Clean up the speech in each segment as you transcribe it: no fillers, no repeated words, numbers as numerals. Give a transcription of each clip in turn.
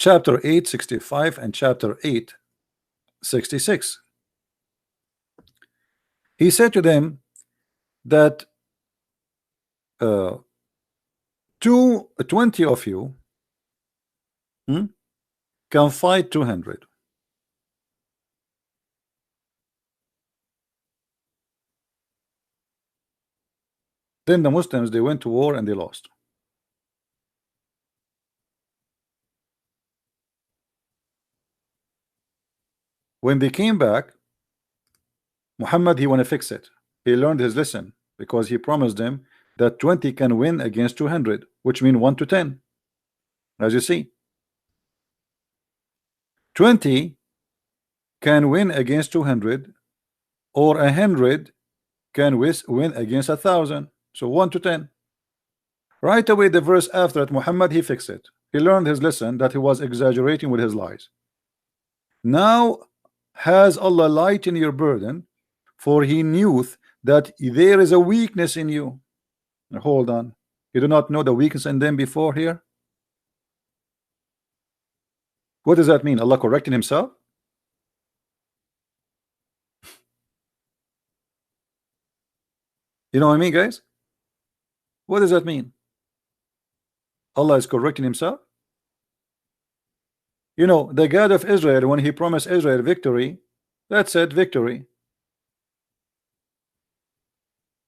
chapter 8:65 and chapter 8:66. He said to them that 20 of you can fight 200. Then the Muslims, they went to war and they lost. When they came back, Muhammad, he want to fix it. He learned his lesson because he promised them that 20 can win against 200, which means 1 to 10. As you see, 20 can win against 200, or 100 can win against 1,000. So 1 to 10. Right away, the verse after it, Muhammad, he fixed it. He learned his lesson that he was exaggerating with his lies. Now has Allah lightened your burden, for he knew that there is a weakness in you. Now, hold on. You do not know the weakness in them before here? What does that mean? Allah correcting himself? You know what I mean, guys? What does that mean? Allah is correcting himself? You know, the God of Israel, when he promised Israel victory, that's it, victory.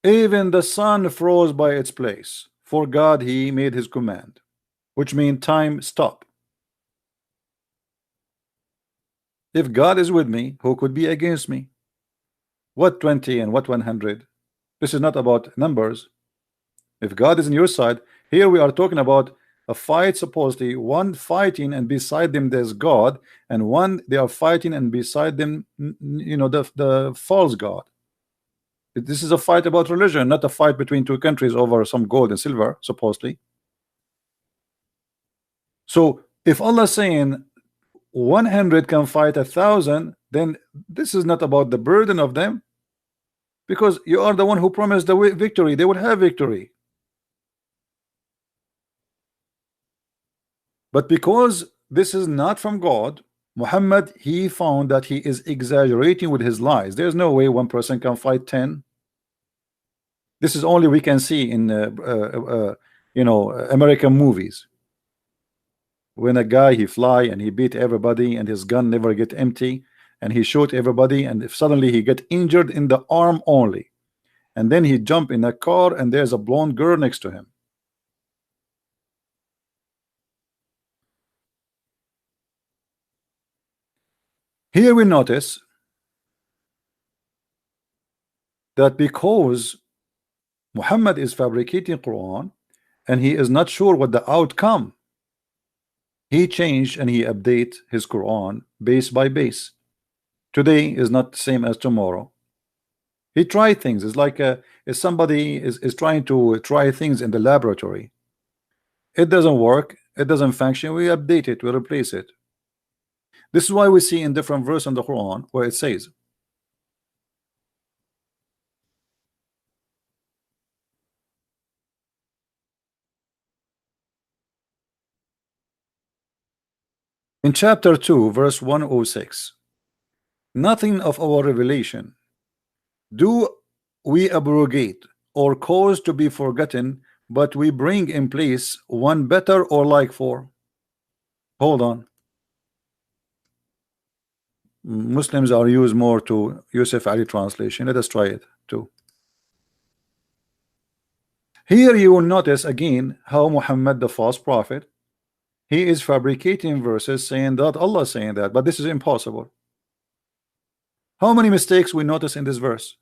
Even the sun froze by its place. For God, he made his command, which means time stop. If God is with me, who could be against me? What 20 and what 100? This is not about numbers. If God is on your side, here we are talking about a fight, supposedly one fighting and beside them there's God, and one they are fighting and beside them, you know, the false God. This is a fight about religion, not a fight between two countries over some gold and silver, supposedly. So if Allah is saying 100 can fight 1,000, then this is not about the burden of them, because you are the one who promised the victory. They would have victory. But because this is not from God, Muhammad, he found that he is exaggerating with his lies. There's no way one person can fight 10. This is only we can see in you know, American movies, when a guy he fly and he beat everybody and his gun never get empty, and he shoot everybody, and if suddenly he get injured in the arm only, and then he jump in a car and there's a blonde girl next to him. Here we notice that because Muhammad is fabricating Quran and he is not sure what the outcome, he changed and he update his Quran base by base. Today is not the same as tomorrow. He tried things. It's like if somebody is trying to try things in the laboratory. It doesn't work, it doesn't function, we update it, we replace it. This is why we see in different verses in the Quran where it says, in chapter 2 verse 106, nothing of our revelation do we abrogate or cause to be forgotten, but we bring in place one better or like for. Hold on. Muslims are used more to Yusuf Ali translation. Let us try it too. Here you will notice again how Muhammad, the false prophet, he is fabricating verses saying that Allah is saying that, but this is impossible. How many mistakes we notice in this verse,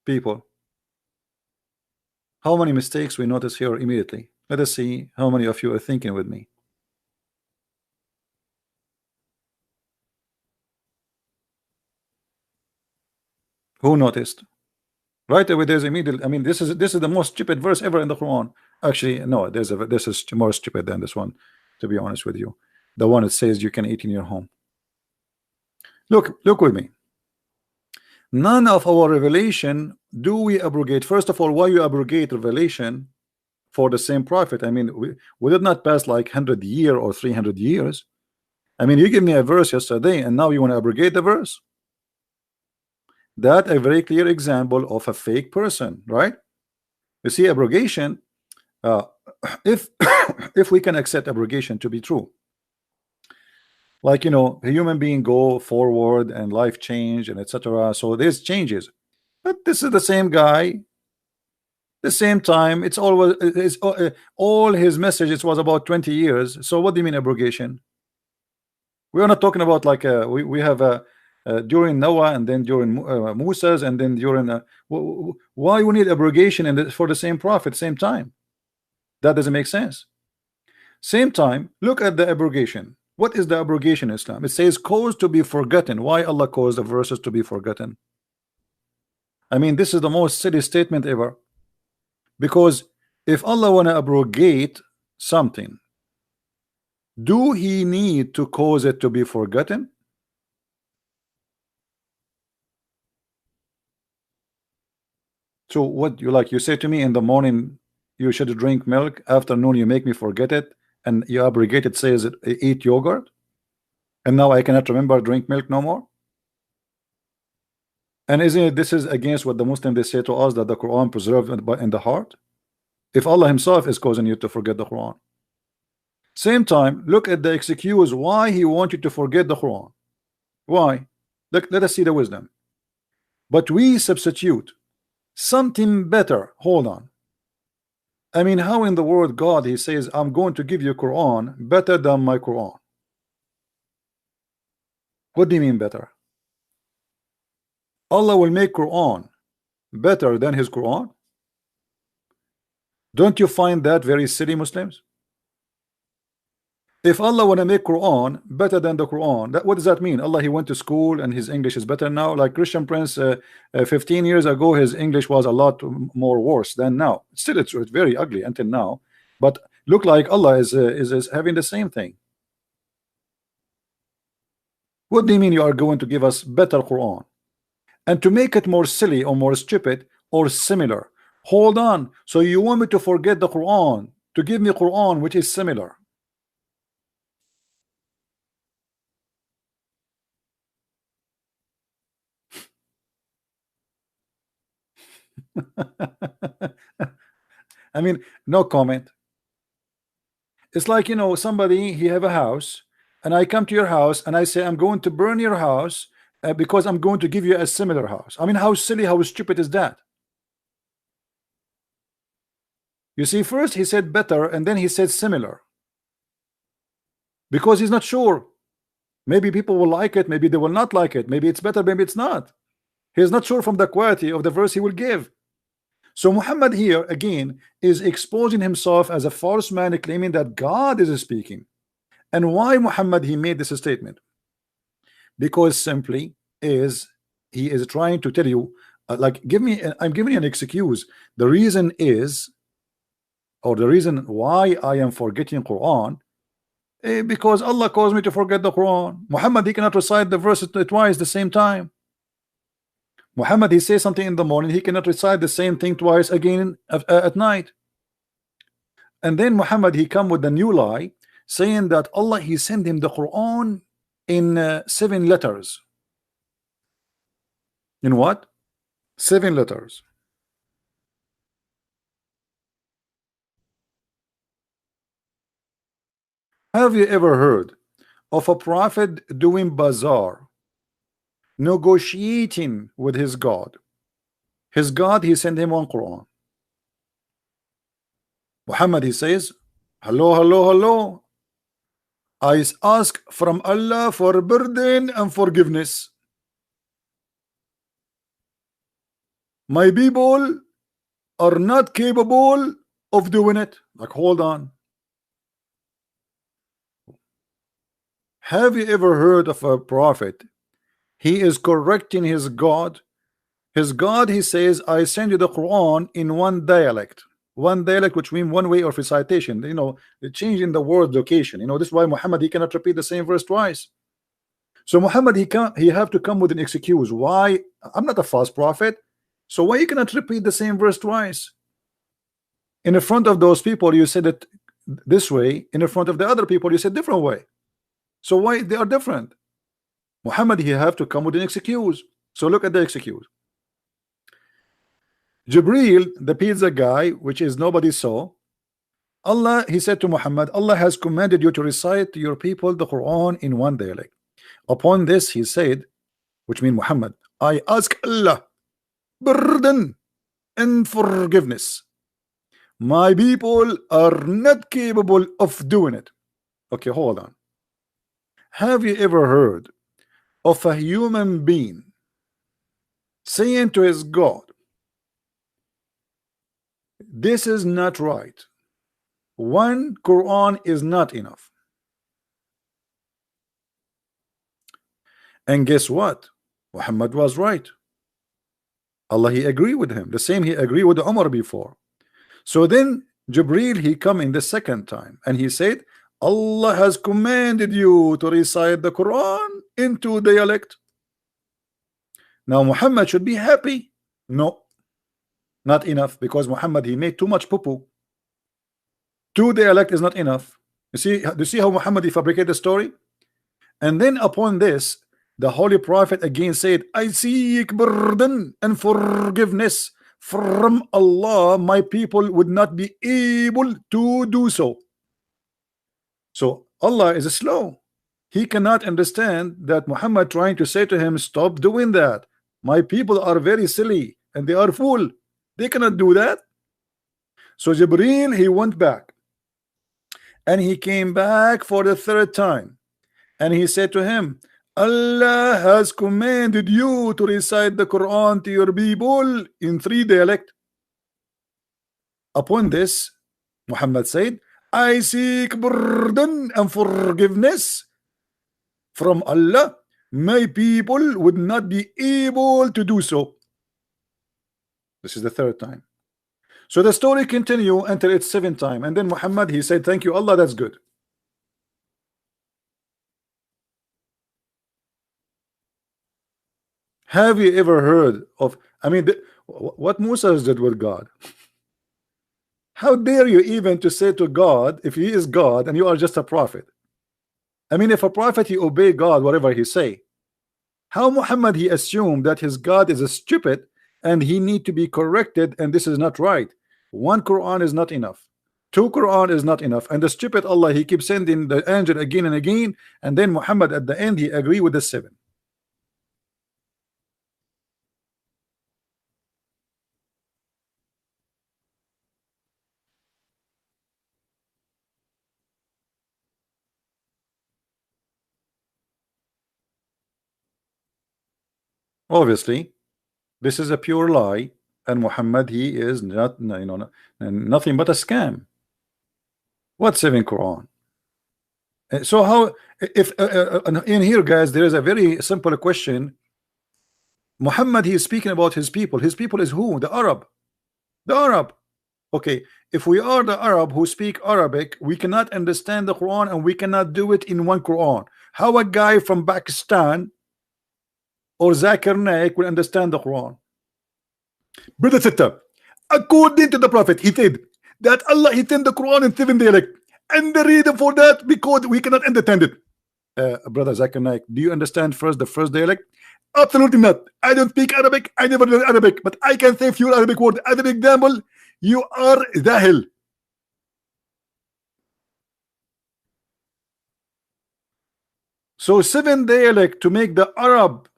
people? How many mistakes we notice here immediately? Let us see how many of you are thinking with me. Who noticed? Right away, there's immediate. I mean, this is the most stupid verse ever in the Quran. Actually, no, this is more stupid than this one, to be honest with you. The one that says you can eat in your home. Look with me. None of our revelation do we abrogate. First of all, why you abrogate revelation? for the same prophet. I mean, we did not pass like 100 years or 300 years. I mean, you give me a verse yesterday and now you want to abrogate the verse. That a very clear example of a fake person, right? You see, abrogation, if if we can accept abrogation to be true, like, you know, a human being go forward and life change and etc. So there's changes, but this is the same guy, the same time. It's always all his messages was about 20 years. So what do you mean abrogation? We are not talking about like we have a during Noah and then during Moses and then during why we need abrogation and for the same prophet same time? That doesn't make sense. Same time, look at the abrogation. What is the abrogation in Islam? It says cause to be forgotten. Why Allah caused the verses to be forgotten? I mean, this is the most silly statement ever. Because if Allah want to abrogate something, do he need to cause it to be forgotten? So what you like, you say to me in the morning you should drink milk, afternoon you make me forget it, and you abrogate it, says it, eat yogurt, and now I cannot remember drink milk no more. And isn't it, this is against what the Muslims they say to us, that the Quran preserved in the heart? If Allah himself is causing you to forget the Quran. Same time, look at the excuse why he wants you to forget the Quran. Why? Let us see the wisdom. But we substitute something better. Hold on. I mean, how in the word God he says I'm going to give you Quran better than my Quran? What do you mean better? Allah will make Quran better than his Quran? Don't you find that very silly, Muslims? If Allah want to make Quran better than the Quran, what does that mean? Allah, he went to school and his English is better now? Like Christian Prince 15 years ago, his English was a lot more worse than now. Still, it's very ugly until now, but look like Allah is having the same thing. What do you mean you are going to give us better Quran? And to make it more silly or more stupid or similar, hold on, so you want me to forget the Quran to give me Quran which is similar? I mean, no comment. It's like, you know, somebody, he have a house and I come to your house and I say I'm going to burn your house because I'm going to give you a similar house. I mean, how silly, how stupid is that? You see, first he said better and then he said similar because he's not sure. Maybe people will like it, maybe they will not like it, maybe it's better, maybe it's not. He is not sure from the quality of the verse he will give. So Muhammad here again is exposing himself as a false man, claiming that God is speaking. And why Muhammad he made this statement? Because simply is he is trying to tell you like I'm giving you an excuse. The reason is, or the reason why I am forgetting Quran, because Allah caused me to forget the Quran. Muhammad he cannot recite the verse twice the same time. Muhammad he says something in the morning, he cannot recite the same thing twice again at night. And then Muhammad he come with a new lie, saying that Allah he sent him the Quran in 7 letters. In what? 7 letters. Have you ever heard of a prophet doing bazaar, negotiating with his God? His God he sent him one Quran. Muhammad he says, hello, I ask from Allah for burden and forgiveness. My people are not capable of doing it. Like, hold on. Have you ever heard of a prophet? He is correcting his God. His God, he says, I send you the Quran in one dialect, which means one way of recitation. You know, changing the word location. You know, this is why Muhammad he cannot repeat the same verse twice. So Muhammad he have to come with an excuse. Why? I'm not a false prophet. So why you cannot repeat the same verse twice? In the front of those people you said it this way, in the front of the other people you said different way. So why they are different? Muhammad, he have to come with an excuse. So look at the excuse. Jibril, the pizza guy, which is nobody saw, Allah, he said to Muhammad, Allah has commanded you to recite to your people the Quran in one dialect. Upon this he said, which means Muhammad, I ask Allah pardon and forgiveness. My people are not capable of doing it. Okay, hold on. Have you ever heard of a human being saying to his God, this is not right, one Quran is not enough? And guess what? Muhammad was right. Allah, he agreed with him. The same he agreed with Umar before. So then Jibril, he come in the second time and he said, Allah has commanded you to recite the Quran into dialect. Now Muhammad should be happy. No, not enough, because Muhammad, he made too much poo-poo. Two dialect is not enough. Do you see how Muhammad, he fabricated the story? And then upon this, the Holy Prophet again said, I seek pardon and forgiveness from Allah. My people would not be able to do so. So Allah is slow. He cannot understand that Muhammad trying to say to him, stop doing that. My people are very silly and they are fool. They cannot do that. So Jibreel, he went back and he came back for the third time and he said to him, Allah has commanded you to recite the Quran to your people in 3 dialects. Upon this, Muhammad said, I seek pardon and forgiveness from Allah. My people would not be able to do so. This is the 3rd time. So the story continue until it's 7th time, and then Muhammad, he said, thank you Allah, that's good. Have you ever heard of, I mean, what Musa did with God? How dare you even to say to God, if he is God and you are just a prophet? I mean, if a prophet, he obey God whatever he say, how Muhammad, he assumed that his God is a stupid and he need to be corrected, and this is not right. 1 Quran is not enough, 2 Quran is not enough, and the stupid Allah, he keeps sending the angel again and again, and then Muhammad at the end, he agree with the 7. Obviously this is a pure lie, and Muhammad, he is not, you know, nothing but a scam. What 7 Quran? So how, if in here, guys, there is a very simple question. Muhammad, he is speaking about his people. His people is who? The Arab. The Arab. Okay, if we are the Arab who speak Arabic, we cannot understand the Quran and we cannot do it in 1 Quran. How a guy from Pakistan or Zakir Naik will understand the Quran? Brother Sitta, according to the Prophet, he said that Allah, he sent the Quran in 7 dialects, and the reason for that, because we cannot understand it. Brother Zakir Naik, do you understand the first dialect? Absolutely not. I don't speak Arabic. I never learned Arabic, but I can say few Arabic words. As an example, you are Zahil. So 7 dialect to make the Arab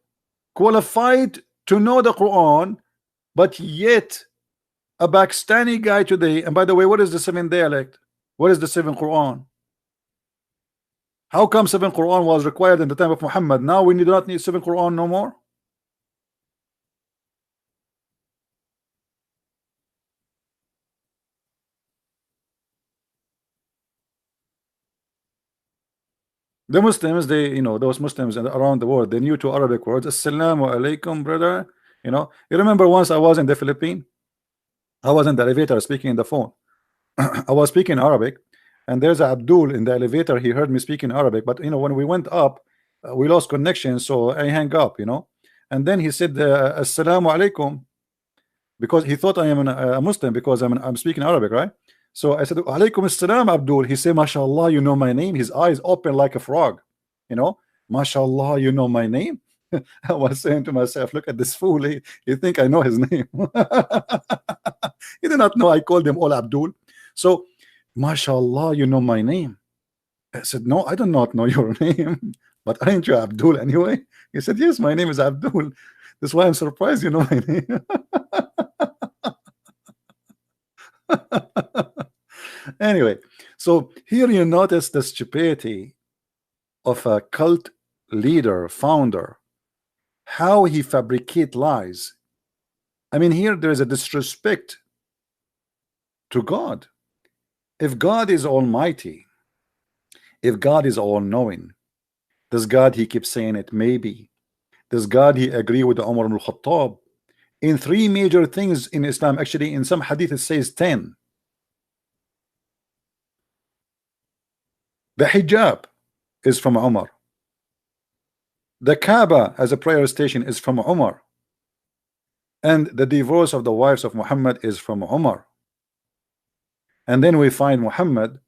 qualified to know the Quran, but yet a Pakistani guy today, and by the way, what is the 7 dialect? What is the 7 Quran? How come 7 Quran was required in the time of Muhammad? Now we do not need 7 Quran no more? The Muslims, they, you know, those Muslims around the world, they knew 2 Arabic words. Assalamu alaikum, brother. You know, you remember once I was in the Philippines, I was in the elevator speaking in the phone. I was speaking Arabic, and there's Abdul in the elevator. He heard me speaking Arabic, but you know, when we went up, we lost connection, so I hang up, you know. And then he said, Assalamu alaikum, because he thought I am a Muslim because I'm speaking Arabic, right? So I said, Alaikum assalam, Abdul. He said, MashaAllah, you know my name. His eyes open like a frog, you know, MashaAllah, you know my name. I was saying to myself, look at this fool. He think I know his name. He did not know I called him all Abdul. So, MashaAllah, you know my name. I said, no, I do not know your name. But aren't you Abdul anyway? He said, yes, my name is Abdul. That's why I'm surprised you know my name. Anyway, so here you notice the stupidity of a cult leader, founder, how he fabricate lies. I mean, here there is a disrespect to God. If God is almighty, if God is all-knowing, does God, he keeps saying it, maybe, does God, he agree with Umar ibn al-Khattab in 3 major things in Islam? Actually, in some hadith it says 10. The hijab is from Umar. The Kaaba as a prayer station is from Umar. And the divorce of the wives of Muhammad is from Umar. And then we find Muhammad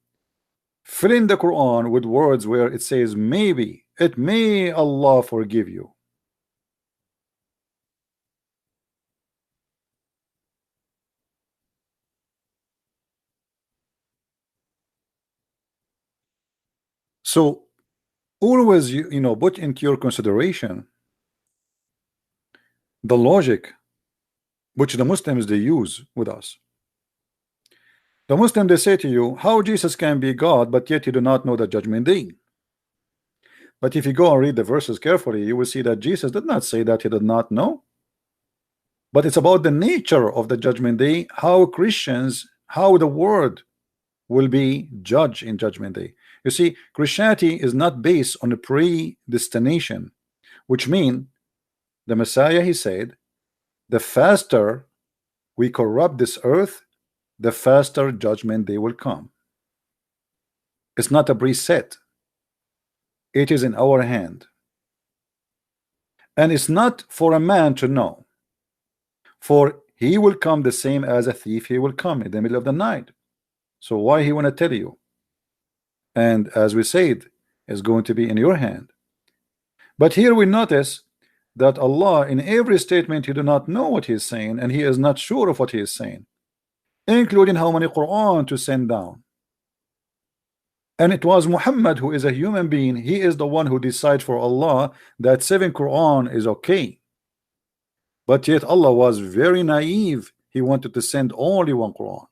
filling the Quran with words where it says, maybe, it may Allah forgive you. So always you know, put into your consideration the logic which the Muslims they use with us. The Muslim, they say to you, how Jesus can be God, but yet you do not know the judgment day. But if you go and read the verses carefully, you will see that Jesus did not say that he did not know. But it's about the nature of the judgment day, how Christians, how the world will be judged in judgment day. You see, Christianity is not based on a predestination, which means the Messiah, he said, the faster we corrupt this earth, the faster judgment day will come. It's not a preset. It is in our hand. And it's not for a man to know. For he will come the same as a thief, he will come in the middle of the night. So why he want to tell you? And as we said, it's going to be in your hand. But here we notice that Allah, in every statement, he do not know what he is saying, and he is not sure of what he is saying, including how many Qur'an to send down. And it was Muhammad, who is a human being, he is the one who decides for Allah that 7 Qur'an is okay. But yet Allah was very naive. He wanted to send only 1 Qur'an.